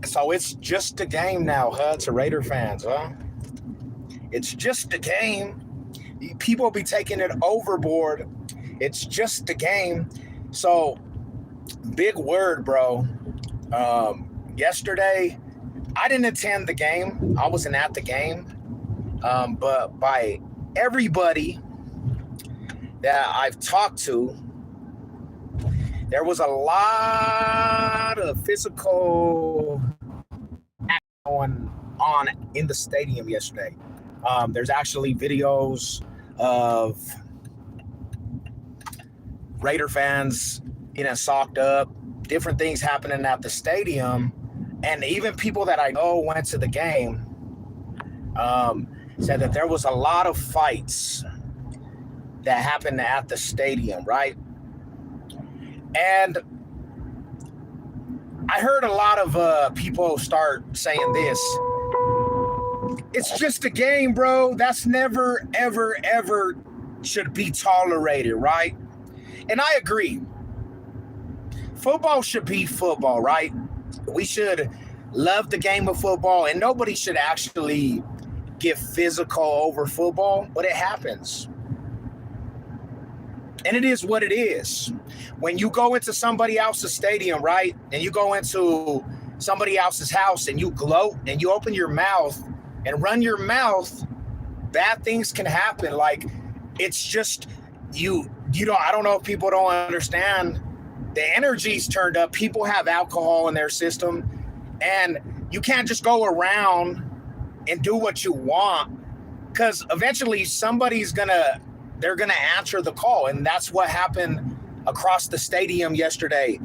So it's just a game now, huh? To Raider fans, huh? It's just a game. People be taking it overboard. It's just a game. So big word, bro. Yesterday, I didn't attend the game. I wasn't at the game. But by everybody that I've talked to, there was a lot of physical going on in the stadium yesterday. There's actually videos of Raider fans getting socked up, different things happening at the stadium, and even people that I know went to the game said that there was a lot of fights that happened at the stadium, right? And I heard a lot of people start saying this. It's just a game, bro. That's never, ever, ever should be tolerated, right? And I agree. Football should be football, right? We should love the game of football, and nobody should actually get physical over football, but it happens. And it is what it is. When you go into somebody else's stadium, right, and you go into somebody else's house and you gloat and you open your mouth and run your mouth, bad things can happen. Like, it's just I don't know if people don't understand. The energy's turned up. People have alcohol in their system, and you can't just go around and do what you want, because eventually they're gonna answer the call. And that's what happened across the stadium yesterday.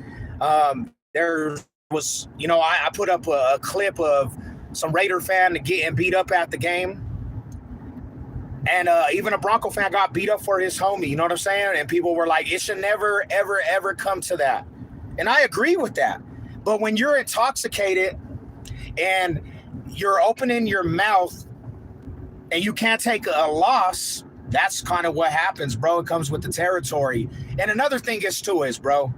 There was, I put up a clip of some Raider fan getting beat up at the game. And even a Bronco fan got beat up for his homie, you know what I'm saying? And people were like, it should never, ever, ever come to that. And I agree with that. But when you're intoxicated and you're opening your mouth and you can't take a loss, that's kind of what happens, bro. It comes with the territory. And another thing is, bro,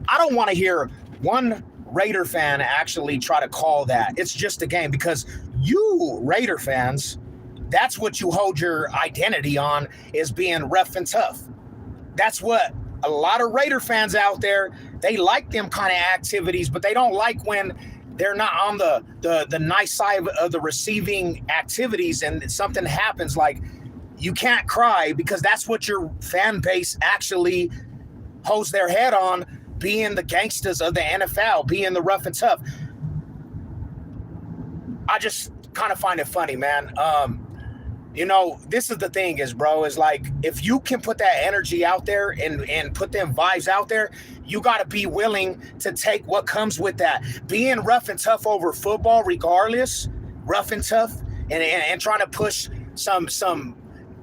I don't want to hear one Raider fan actually try to call that. It's just a game, because you Raider fans, that's what you hold your identity on, is being rough and tough. That's what a lot of Raider fans out there, they like them kind of activities, but they don't like when they're not on the nice side of the receiving activities and something happens. Like, you can't cry, because that's what your fan base actually holds their head on, being the gangsters of the NFL, being the rough and tough. I just kind of find it funny, man. This is the thing is, bro, is like, if you can put that energy out there and put them vibes out there, you got to be willing to take what comes with that. Being rough and tough over football, regardless, rough and tough, and trying to push some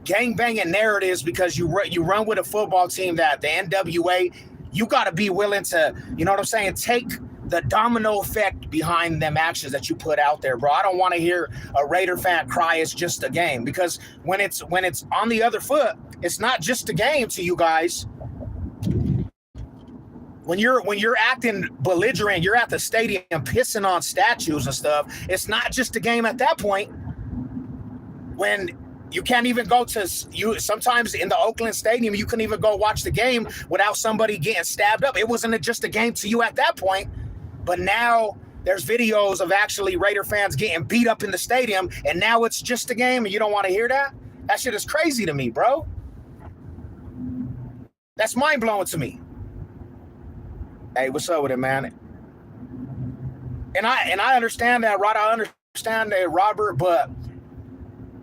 gang-banging narratives because you run with a football team that the NWA, you got to be willing to, you know what I'm saying, take the domino effect behind them actions that you put out there, bro. I don't want to hear a Raider fan cry it's just a game, because when it's on the other foot, it's not just a game to you guys. When you're acting belligerent, you're at the stadium pissing on statues and stuff, it's not just a game at that point. When you can't even go to sometimes in the Oakland Stadium, you couldn't even go watch the game without somebody getting stabbed up. It wasn't just a game to you at that point. But now there's videos of actually Raider fans getting beat up in the stadium, and now it's just a game, and you don't want to hear that? That shit is crazy to me, bro. That's mind-blowing to me. Hey, what's up with it, man? And I understand that, right? I understand that, Robert, but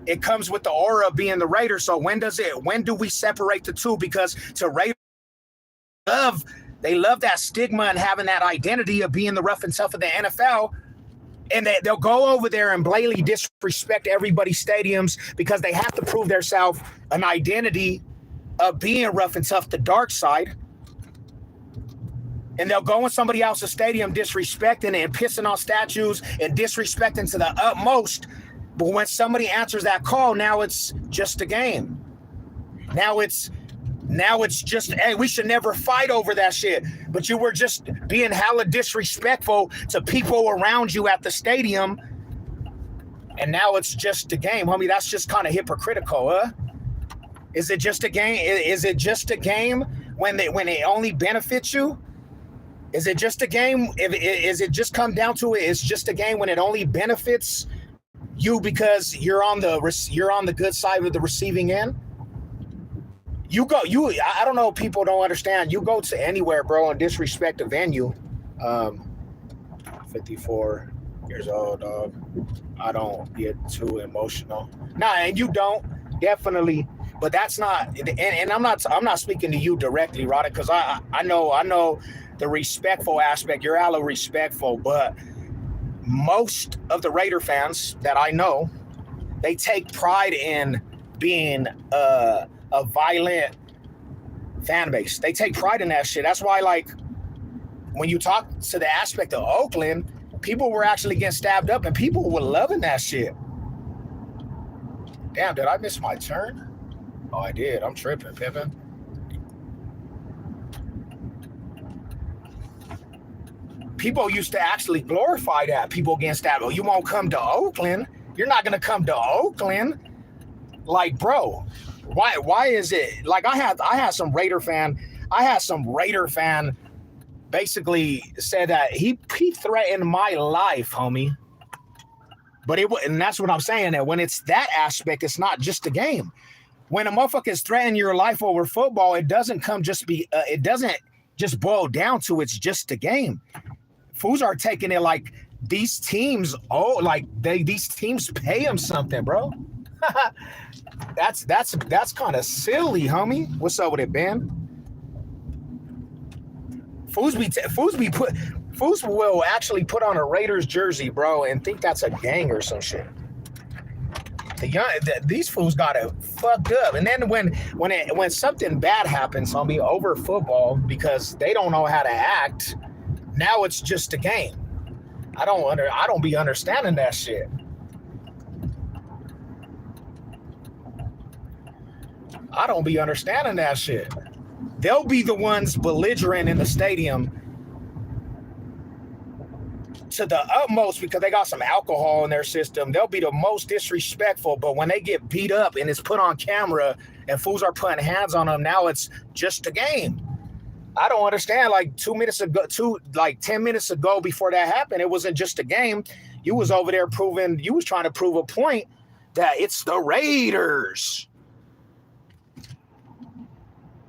it comes with the aura of being the Raider. So when do we separate the two? Because to Raider they love that stigma and having that identity of being the rough and tough of the NFL. And they'll go over there and blatantly disrespect everybody's stadiums because they have to prove themselves an identity of being rough and tough, the dark side. And they'll go in somebody else's stadium disrespecting and pissing on statues and disrespecting to the utmost. But when somebody answers that call, now it's just a game. Now Now it's just, hey, we should never fight over that shit. But you were just being hella disrespectful to people around you at the stadium. And now it's just a game, homie. That's just kind of hypocritical, huh? Is it just a game? Is it just a game when it only benefits you? Is it just a game? Is it just come down to it? It's just a game when it only benefits you because you're on the good side of the receiving end? I don't know, people don't understand. You go to anywhere, bro, and disrespect a venue. 54 years old, dog. I don't get too emotional. Nah, and you don't, definitely. But that's not, and I'm not speaking to you directly, Roddy, because I know the respectful aspect. You're hella respectful, but most of the Raider fans that I know, they take pride in being a violent fan base. They take pride in that shit. That's why, like, when you talk to the aspect of Oakland, people were actually getting stabbed up, and people were loving that shit. Damn, did I miss my turn? Oh, I did. I'm tripping, Pippin. People used to actually glorify that. People getting stabbed. Oh, you won't come to Oakland? You're not gonna come to Oakland? Like, bro, why is it like I had some Raider fan basically said that he threatened my life, homie. But and that's what I'm saying, that when it's that aspect, it's not just a game. When a motherfucker is threatening your life over football, it doesn't it doesn't just boil down to it's just a game. Fools are taking it like these teams, these teams pay them something, bro. That's kind of silly, homie. What's up with it, Ben? Fools will actually put on a Raiders jersey, bro, and think that's a gang or some shit. These fools got it fucked up. And then when something bad happens, homie, over football, because they don't know how to act, now it's just a game. I don't be understanding that shit. I don't be understanding that shit. They'll be the ones belligerent in the stadium to the utmost because they got some alcohol in their system. They'll be the most disrespectful, but when they get beat up and it's put on camera and fools are putting hands on them, now it's just a game. I don't understand. Like 10 minutes ago before that happened, it wasn't just a game. You was over there you was trying to prove a point that it's the Raiders.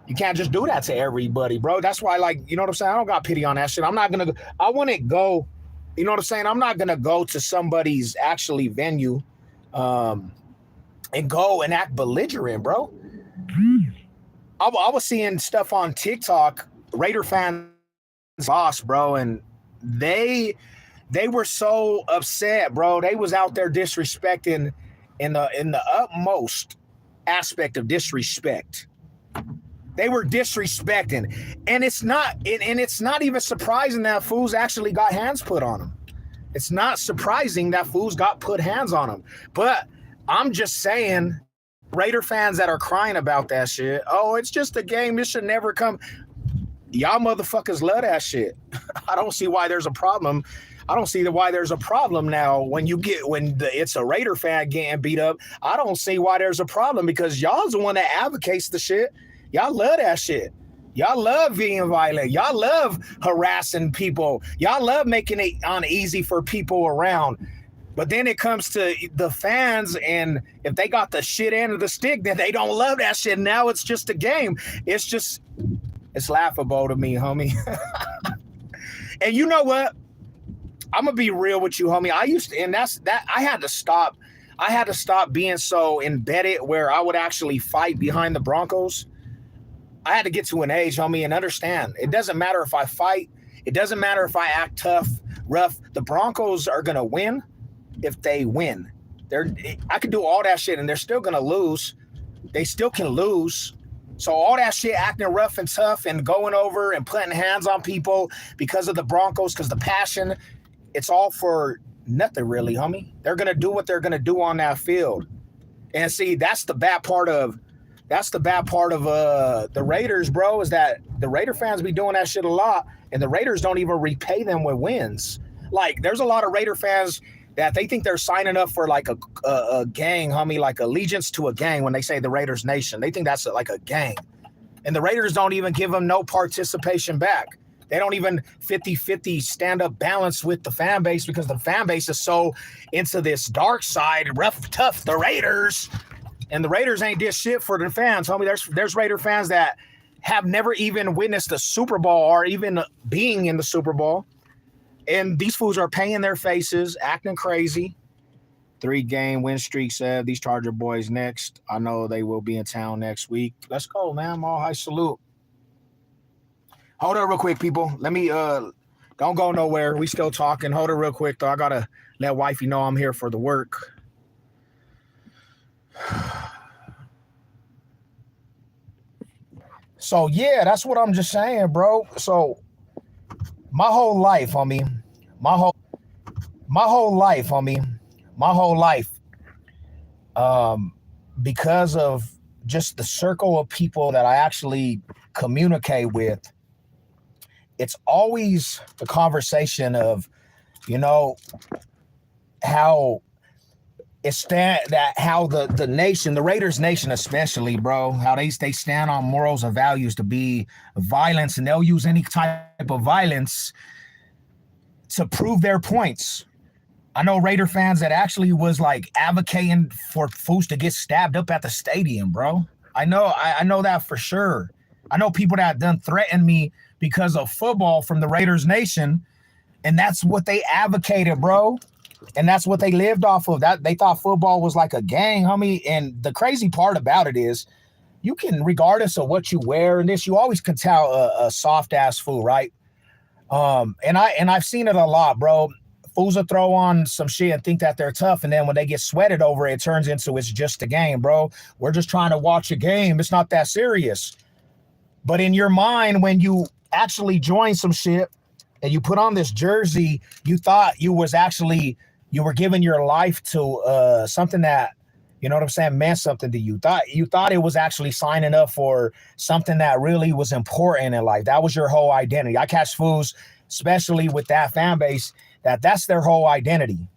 You can't just do that to everybody, bro. That's why, like, you know what I'm saying? I don't got pity on that shit. I wouldn't go, you know what I'm saying? I'm not going to go to somebody's actually venue and go and act belligerent, bro. I was seeing stuff on TikTok, Raider fans lost, bro, and they were so upset, bro. They was out there disrespecting in the utmost aspect of disrespect. They were disrespecting, and it's not even surprising that fools actually got hands put on them. It's not surprising that fools got put hands on them. But I'm just saying, Raider fans that are crying about that shit, oh, it's just a game, this should never come. Y'all motherfuckers love that shit. I don't see why there's a problem. I don't see why there's a problem now when it's a Raider fan getting beat up. I don't see why there's a problem because y'all's the one that advocates the shit. Y'all love that shit. Y'all love being violent. Y'all love harassing people. Y'all love making it uneasy for people around. But then it comes to the fans, and if they got the shit end of the stick, then they don't love that shit. Now it's just a game. It's laughable to me, homie. And you know what? I'm gonna be real with you, homie. I had to stop being so embedded where I would actually fight behind the Broncos. I had to get to an age, homie, and understand. It doesn't matter if I fight. It doesn't matter if I act tough, rough. The Broncos are going to win if they win. I could do all that shit, and they're still going to lose. They still can lose. So all that shit, acting rough and tough and going over and putting hands on people because of the Broncos, because the passion, it's all for nothing really, homie. They're going to do what they're going to do on that field. And see, that's the bad part of That's the bad part of the Raiders, bro, is that the Raider fans be doing that shit a lot, and the Raiders don't even repay them with wins. Like, there's a lot of Raider fans that they think they're signing up for like a gang, homie, like allegiance to a gang when they say the Raiders Nation. They think that's like a gang. And the Raiders don't even give them no participation back. They don't even 50-50 stand up balance with the fan base because the fan base is so into this dark side, rough, tough, the Raiders. And the Raiders ain't did shit for the fans, homie. There's Raider fans that have never even witnessed the Super Bowl or even being in the Super Bowl. And these fools are paying their faces, acting crazy. 3-game win streak said these Charger boys next. I know they will be in town next week. Let's go, man. Mall High salute. Hold on real quick, people. Let me don't go nowhere. We still talking. Hold it real quick, though. I gotta let wifey know I'm here for the work. So yeah, that's what I'm just saying, bro. So my whole life, homie. My whole life, homie. My whole life. Because of just the circle of people that I actually communicate with, it's always the conversation of, you know, how it's how the nation, the Raiders Nation especially, bro, how they stand on morals and values to be violence, and they'll use any type of violence to prove their points. I know Raider fans that actually was like advocating for fools to get stabbed up at the stadium, bro. I know that for sure. I know people that done threatened me because of football from the Raiders Nation, and that's what they advocated, bro. And that's what they lived off of. That they thought football was like a gang, homie. And the crazy part about it is, you can, regardless of what you wear and this, you always can tell a soft ass fool, right? And I've seen it a lot, bro. Fools will throw on some shit and think that they're tough, and then when they get sweated over it, it turns into it's just a game, bro. We're just trying to watch a game. It's not that serious. But in your mind, when you actually join some shit and you put on this jersey, you thought you were giving your life to something that, you know what I'm saying, meant something to you. You thought it was actually signing up for something that really was important in life. That was your whole identity. I catch fools, especially with that fan base, that's their whole identity.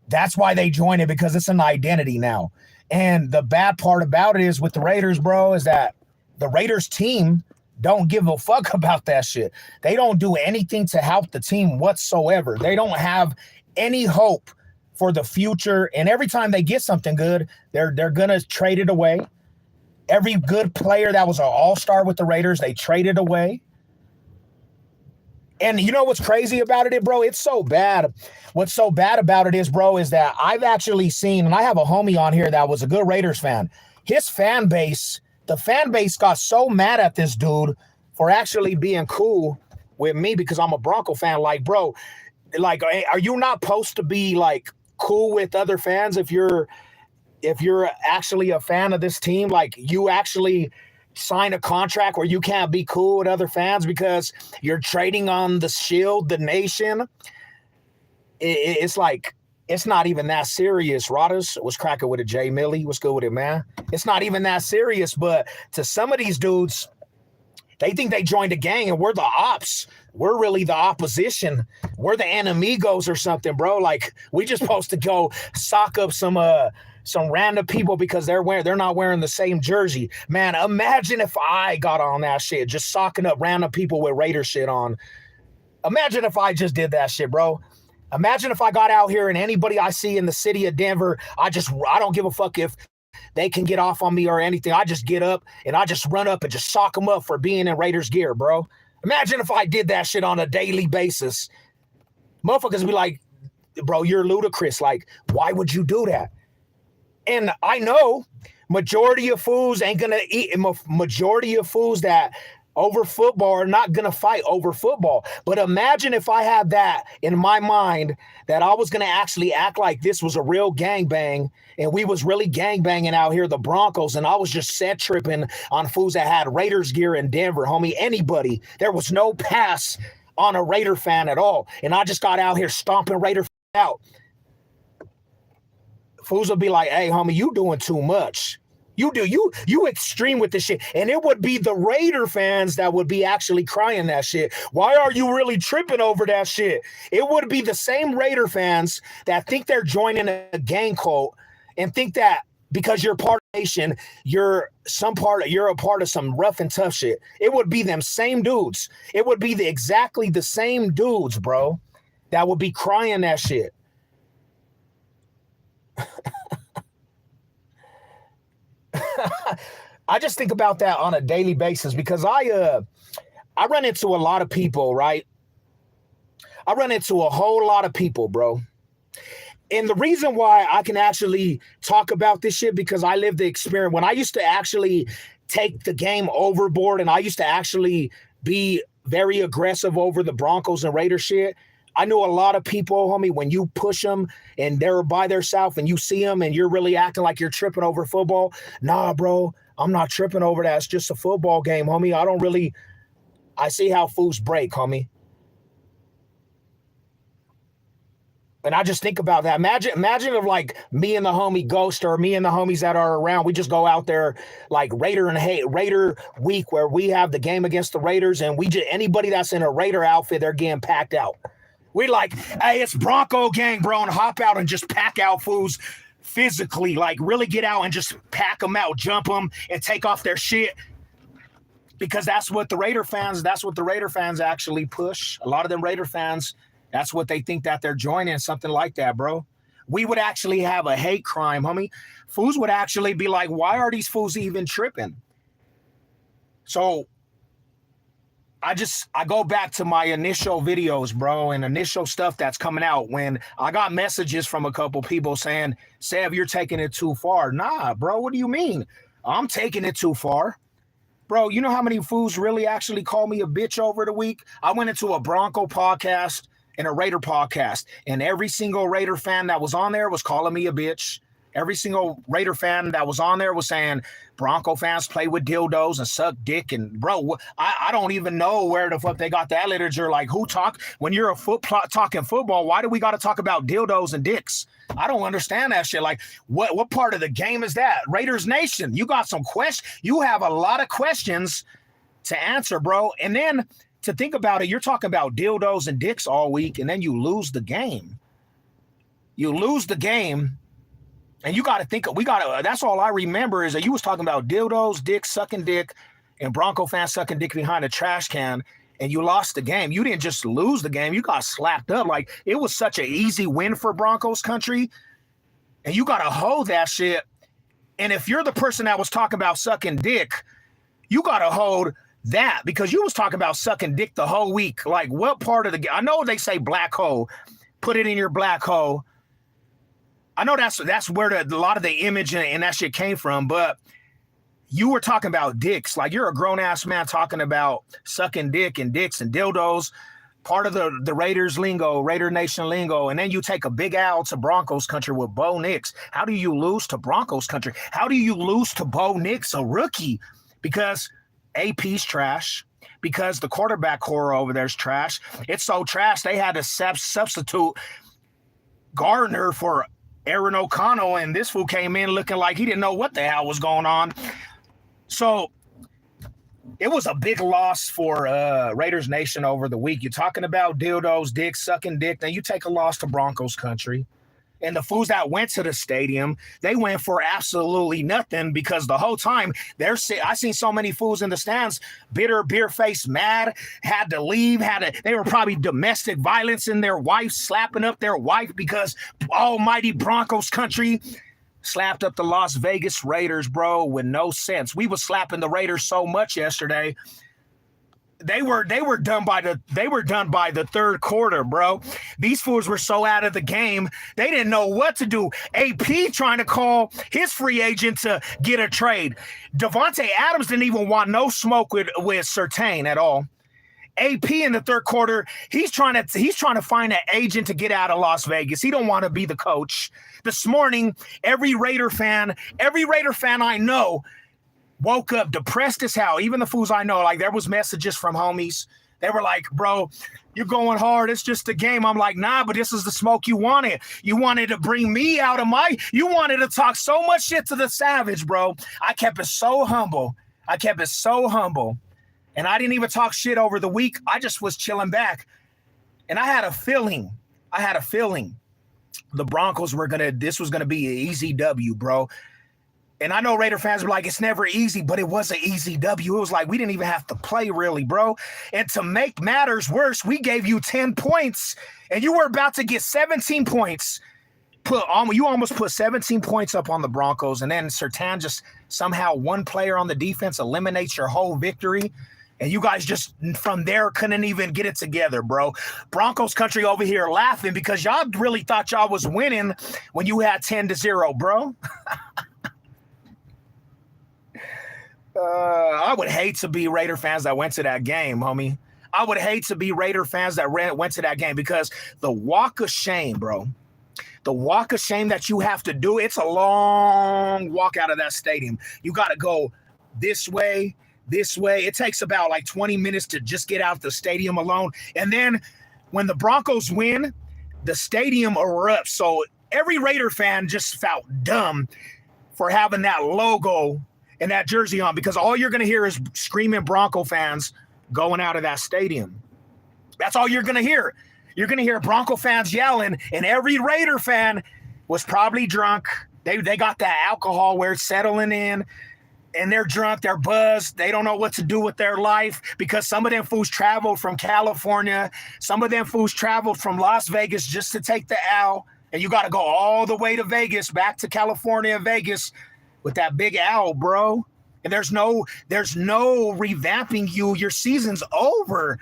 That's why they join it, because it's an identity now. And the bad part about it is with the Raiders, bro, is that the Raiders team don't give a fuck about that shit. They don't do anything to help the team whatsoever. They don't have any hope for the future. And every time they get something good, they're gonna trade it away. Every good player that was an all-star with the Raiders, they traded away. And you know what's crazy about it, bro? It's so bad. What's so bad about it is, bro, is that I've actually seen, and I have a homie on here that was a good Raiders fan. His fan base, the fan base got so mad at this dude for actually being cool with me because I'm a Bronco fan. Like, bro, like, are you not supposed to be like cool with other fans if you're actually a fan of this team? Like, you actually sign a contract where you can't be cool with other fans because you're trading on the shield, the nation. It's like, it's not even that serious. Rodders was cracking with a Jay Millie. What's good with it, man? It's not even that serious, but to some of these dudes, they think they joined a gang and we're the ops. We're really the opposition. We're the enemigos or something, bro. Like, we just supposed to go sock up some random people because they're not wearing the same jersey. Man, imagine if I got on that shit, just socking up random people with Raider shit on. Imagine if I just did that shit, bro. Imagine if I got out here and anybody I see in the city of Denver, I don't give a fuck if they can get off on me or anything. I just get up and I just run up and just sock them up for being in Raiders gear, bro. Imagine if I did that shit on a daily basis. Motherfuckers would be like, bro, you're ludicrous. Like, why would you do that? And I know majority of fools ain't gonna eat. Majority of fools that over football are not gonna fight over football. But imagine if I had that in my mind, that I was gonna actually act like this was a real gangbang, and we was really gangbanging out here, the Broncos, and I was just set tripping on fools that had Raiders gear in Denver, homie. Anybody, there was no pass on a Raider fan at all, and I just got out here stomping Raider out. Fools will be like, hey, homie, you doing too much. You do. You extreme with this shit. And it would be the Raider fans that would be actually crying that shit. Why are you really tripping over that shit? It would be the same Raider fans that think they're joining a gang cult and think that because you're part of the nation, you're a part of some rough and tough shit. It would be them same dudes. It would be exactly the same dudes, bro, that would be crying that shit. I just think about that on a daily basis because I run into a lot of people, right? I run into a whole lot of people, bro. And the reason why I can actually talk about this shit because I lived the experience when I used to actually take the game overboard and I used to actually be very aggressive over the Broncos and Raiders shit. I know a lot of people, homie, when you push them and they're by themselves and you see them and you're really acting like you're tripping over football. Nah, bro, I'm not tripping over that. It's just a football game, homie. I see how fools break, homie. And I just think about that. Imagine if like me and the homie Ghost or me and the homies that are around, we just go out there like Raider week where we have the game against the Raiders and anybody that's in a Raider outfit, they're getting packed out. We like, hey, it's Bronco gang, bro, and hop out and just pack out fools physically, like really get out and just pack them out, jump them, and take off their shit. Because that's what the Raider fans actually push. A lot of them Raider fans, that's what they think that they're joining, something like that, bro. We would actually have a hate crime, homie. Fools would actually be like, why are these fools even tripping? So I go back to my initial videos, bro, and initial stuff that's coming out when I got messages from a couple people saying, Sev, you're taking it too far. Nah, bro, what do you mean? I'm taking it too far. Bro, you know how many fools really actually call me a bitch over the week? I went into a Bronco podcast and a Raider podcast, and every single Raider fan that was on there was calling me a bitch. Every single Raider fan that was on there was saying Bronco fans play with dildos and suck dick. And bro, I don't even know where the fuck they got that literature. Like when you're talking football, why do we got to talk about dildos and dicks? I don't understand that shit. Like what part of the game is that? Raiders Nation, you got some questions. You have a lot of questions to answer, bro. And then to think about it, you're talking about dildos and dicks all week, and then you lose the game. You lose the game. And you got to think, that's all I remember is that you was talking about dildos, dick, sucking dick, and Bronco fans sucking dick behind a trash can, and you lost the game. You didn't just lose the game. You got slapped up. Like, it was such an easy win for Broncos country, and you got to hold that shit. And if you're the person that was talking about sucking dick, you got to hold that because you was talking about sucking dick the whole week. Like, what part of the game? I know they say black hole. Put it in your black hole. I know that's where a lot of the image and that shit came from, but you were talking about dicks. Like, you're a grown-ass man talking about sucking dick and dicks and dildos, part of the Raiders lingo, Raider Nation lingo, and then you take a big L to Broncos country with Bo Nix. How do you lose to Broncos country? How do you lose to Bo Nix, a rookie? Because AP's trash. Because the quarterback core over there's trash. It's so trash, they had to substitute Gardner for Aaron O'Connell, and this fool came in looking like he didn't know what the hell was going on. So it was a big loss for Raiders Nation over the week. You're talking about dildos, dick, sucking dick. Then you take a loss to Broncos country. And the fools that went to the stadium, they went for absolutely nothing because the whole time I seen so many fools in the stands, bitter, beer-faced, mad, had to leave, they were probably domestic violence in their wife, slapping up their wife because almighty Broncos country slapped up the Las Vegas Raiders, bro, with no sense. We was slapping the Raiders so much yesterday. They were done by the third quarter, bro. These fools were so out of the game, they didn't know what to do. AP trying to call his free agent to get a trade. Davante Adams didn't even want no smoke with Surtain at all. AP in the third quarter, he's trying to find an agent to get out of Las Vegas. He don't want to be the coach. This morning, every Raider fan I know woke up depressed as hell. Even the fools I know, like there was messages from homies They were like, bro, you're going hard. It's just a game. I'm like, nah, but this is the smoke you wanted. You wanted to bring me out of you wanted to talk so much shit to the Savage, bro. I kept it so humble. And I didn't even talk shit over the week. I just was chilling back. And I had a feeling the Broncos this was going to be an easy W, bro. And I know Raider fans were like, it's never easy, but it was an easy W. It was like, we didn't even have to play really, bro. And to make matters worse, we gave you 10 points and you were about to get 17 points. You almost put 17 points up on the Broncos. And then Surtain just somehow one player on the defense eliminates your whole victory. And you guys just from there couldn't even get it together, bro. Broncos country over here laughing because y'all really thought y'all was winning when you had 10-0, bro. I would hate to be Raider fans that went to that game, homie. I would hate to be Raider fans that went to that game because the walk of shame, bro. The walk of shame that you have to do, it's a long walk out of that stadium. You got to go this way. It takes about like 20 minutes to just get out the stadium alone. And then when the Broncos win, the stadium erupts. So every Raider fan just felt dumb for having that logo and that jersey on because all you're going to hear is screaming Bronco fans going out of that stadium. That's all you're going to hear. You're going to hear Bronco fans yelling, and every Raider fan was probably drunk. They got that alcohol where it's settling in, and they're drunk, they're buzzed. They don't know what to do with their life because some of them fools traveled from California. Some of them fools traveled from Las Vegas just to take the L, and you got to go all the way to Vegas, back to California and Vegas, with that big owl, bro. And there's no revamping you. Your season's over.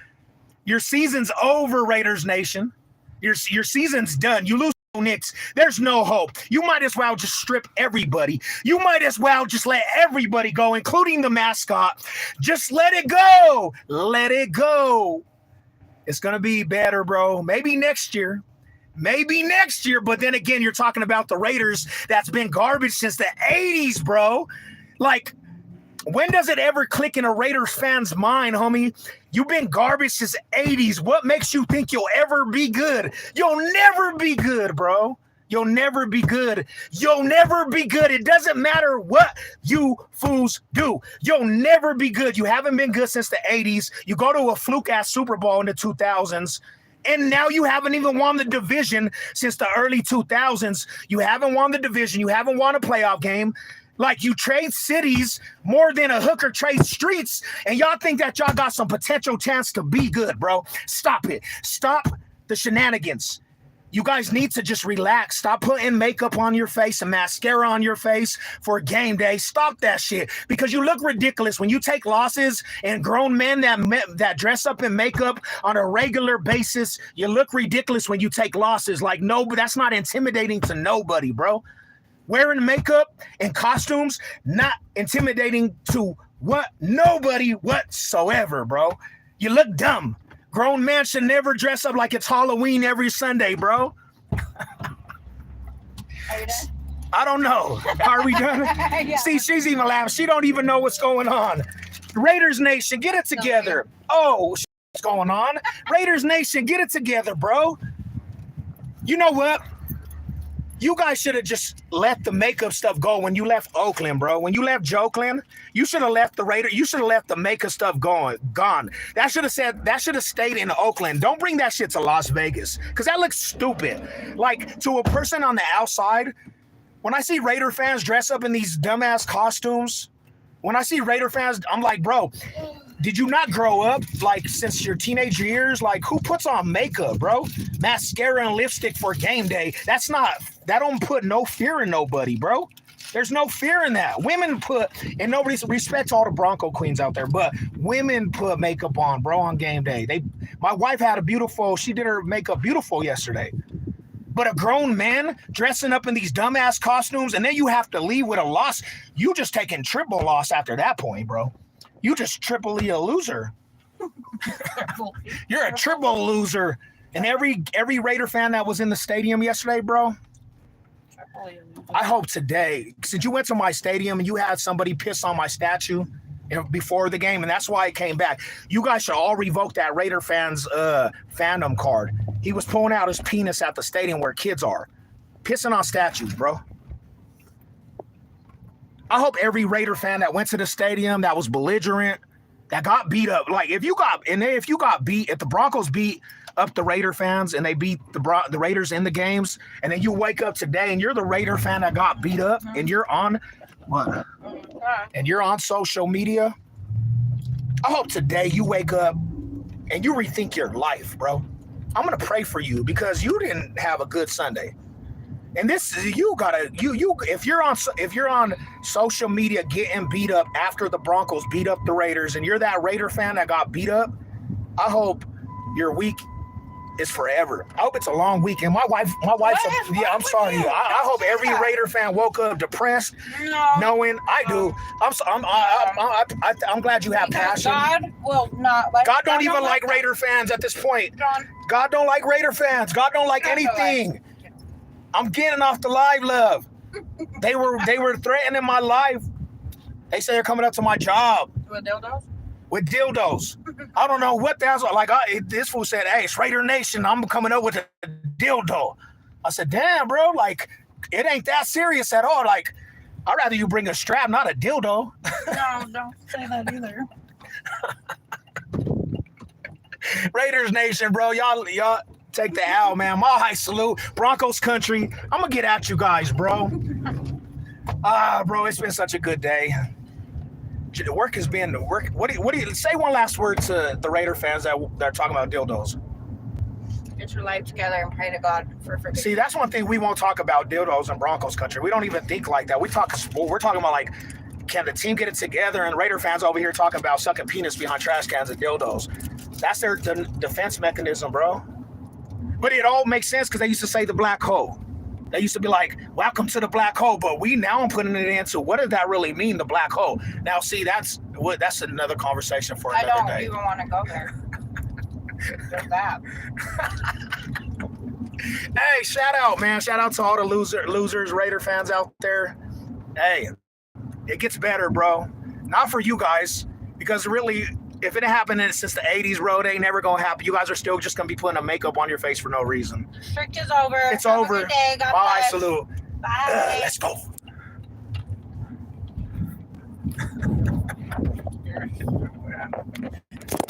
Your season's over, Raiders Nation. Your season's done. You lose to Knicks. There's no hope. You might as well just strip everybody. You might as well just let everybody go, including the mascot. Just let it go. Let it go. It's going to be better, bro. Maybe next year. But then again, you're talking about the Raiders that's been garbage since the 80s, bro. Like, when does it ever click in a Raiders fan's mind, homie? You've been garbage since the 80s. What makes you think you'll ever be good? You'll never be good, bro. You'll never be good. It doesn't matter what you fools do. You'll never be good. You haven't been good since the 80s. You go to a fluke-ass Super Bowl in the 2000s. And now you haven't even won the division since the early 2000s. You haven't won the division. You haven't won a playoff game. Like, you trade cities more than a hooker trades streets. And y'all think that y'all got some potential chance to be good, bro. Stop it. Stop the shenanigans. You guys need to just relax. Stop putting makeup on your face and mascara on your face for game day. Stop that shit because you look ridiculous when you take losses, and grown men that dress up in makeup on a regular basis. You look ridiculous when you take losses. Like, no, but that's not intimidating to nobody, bro. Wearing makeup and costumes, not intimidating to nobody whatsoever, bro. You look dumb. Grown men should never dress up like it's Halloween every Sunday, bro. Are we done? I don't know. Are we done? Yeah. See, she's even laughing. She don't even know what's going on. Raiders Nation, get it together. Oh, what's going on? Raiders Nation, get it together, bro. You know what? You guys should have just let the makeup stuff go when you left Oakland, bro. When you left Jokeland, you should have left the Raider. You should have left the makeup stuff gone. That should have stayed in Oakland. Don't bring that shit to Las Vegas because that looks stupid. Like, to a person on the outside, when I see Raider fans dress up in these dumbass costumes, when I see Raider fans, I'm like, bro, did you not grow up, like, since your teenage years? Like, who puts on makeup, bro? Mascara and lipstick for game day. That don't put no fear in nobody, bro. There's no fear in that. Women put, and nobody respects all the Bronco queens out there, but women put makeup on, bro, on game day. My wife she did her makeup beautiful yesterday. But a grown man dressing up in these dumbass costumes, and then you have to leave with a loss. You just taking triple loss after that point, bro. You just triply a loser. You're a triple loser. And every Raider fan that was in the stadium yesterday, bro, I hope today, since you went to my stadium and you had somebody piss on my statue, before the game, and that's why it came back. You guys should all revoke that Raider fans fandom card. He was pulling out his penis at the stadium where kids are, pissing on statues, bro. I hope every Raider fan that went to the stadium that was belligerent, that got beat up, like if the Broncos beat up the Raider fans and they beat the Raiders in the games, and then you wake up today and you're the Raider fan that got beat up, and you're on what? And you're on social media. I hope today you wake up and you rethink your life, bro. I'm gonna pray for you because you didn't have a good Sunday. And this, if you're on social media getting beat up after the Broncos beat up the Raiders, and you're that Raider fan that got beat up, I hope your week is forever. I hope it's a long weekend. My wife's I'm sorry. I hope every Raider fan woke up depressed, knowing I do. I'm glad you have passion. God will not like. God don't even like Raider fans at this point. God don't like Raider fans. God don't like anything. I'm getting off the live, love. They were threatening my life. They say they're coming up to my job. With dildos. I don't know what that's like. This fool said, "Hey, it's Raider Nation. I'm coming up with a dildo." I said, "Damn, bro. Like, it ain't that serious at all. Like, I'd rather you bring a strap, not a dildo." No, don't say that either. Raiders Nation, bro. Y'all take the L, man. My high salute. Broncos country. I'm gonna get at you guys, bro. Bro, it's been such a good day. The work has been the work. What do you say? One last word to the Raider fans that are talking about dildos. Get your life together and pray to God for forgiveness. See, that's one thing we won't talk about dildos in Broncos country. We don't even think like that. We talk sport. We're talking about like, can the team get it together? And Raider fans over here talking about sucking penis behind trash cans and dildos. That's their defense mechanism, bro. But it all makes sense because they used to say the black hole. They used to be like, welcome to the black hole. But I'm putting it into what does that really mean, the black hole? Now, see, that's another conversation for another day. I don't even want to go there. There's that. Hey, shout out, man. Shout out to all the losers, Raider fans out there. Hey, it gets better, bro. Not for you guys, because really, if it happened since the 80s, bro, it ain't never going to happen. You guys are still just going to be putting a makeup on your face for no reason. Streak is over. It's over. Have a good day. God Bye, bless. salute. Bye. Let's go.